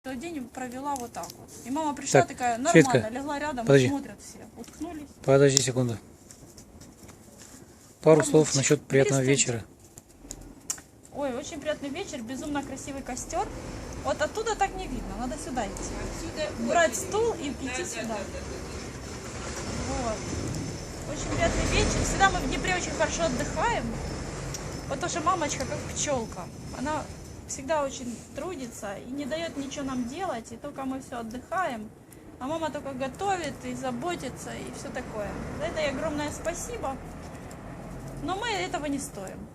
Тот день провела вот так вот. И мама пришла Так, такая нормально, Светка, легла рядом, подожди. смотрят все, уткнулись. Подожди секунду. Пару Мамочка, слов насчет приятного бери вечера. Ой, очень приятный вечер, безумно красивый костер. Вот оттуда так не видно, надо сюда идти. Отсюда Брать очень стул и видно. идти сюда. Да. Вот. Очень приятный вечер. Всегда мы в Днепре очень хорошо отдыхаем. Потому что мамочка как пчелка. Она всегда очень трудится и не дает ничего нам делать. И только мы все отдыхаем. А мама только готовит и заботится и все такое. За это ей огромное спасибо. Но мы этого не стоим.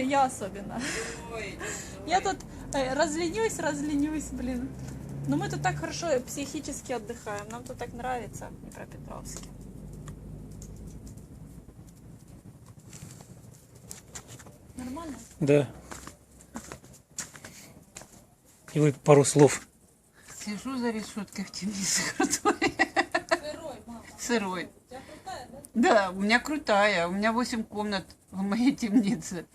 Я особенно. Ой, Я тут разленюсь, блин. Но мы тут так хорошо психически отдыхаем. Нам тут так нравится в Днепропетровске. Нормально? Да. И вы пару слов. сижу за решеткой в темнице крутой. Сырой, мама. Сырой. У тебя крутая, да? Да, у меня крутая. У меня 8 комнат в моей темнице.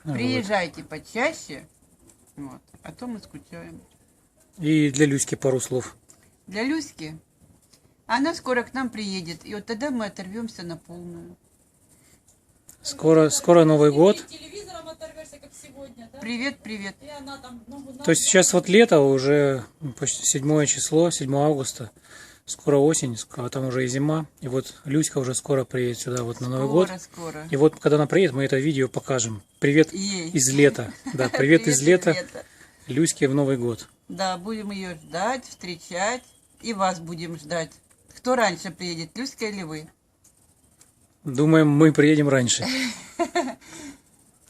Приезжайте почаще. Вот. А то мы скучаем. И для Люськи пару слов. Для Люськи. Она скоро к нам приедет. И вот тогда мы оторвемся на полную. Скоро Новый год. Телевизором оторвешься, как сегодня, да? Привет, привет. И она там ногу на То есть сейчас вот лето, уже почти 7 число, 7 августа. Скоро осень, а там уже и зима. И вот Люська уже скоро приедет сюда вот на Новый год. Скоро. И вот когда она приедет, мы это видео покажем. Привет Ей. из лета. Да, привет из лета Люське в Новый год. Да, будем ее ждать, встречать. И вас будем ждать. Кто раньше приедет, Люська или вы? Думаем, мы приедем раньше.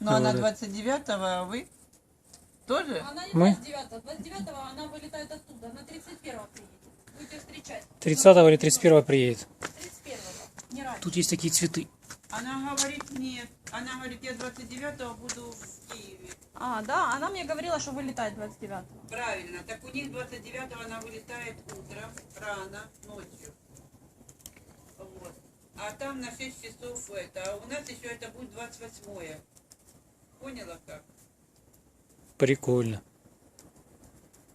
Но она Вот. 29-го, а вы тоже? Она не Мы? 29-го. 29-го она вылетает оттуда. Она 31-го приедет. Будете встречать. 30 или 31 приедет. 31-го. Не раньше. Тут есть такие цветы. Она говорит, нет. Она говорит, я 29-го буду в Киеве. А, да, она мне говорила, что вылетает 29-го. Правильно. Так у них 29-го она вылетает утром, рано, ночью. Вот. А там на 6 часов это. А у нас еще это будет 28-е. Поняла как? Прикольно.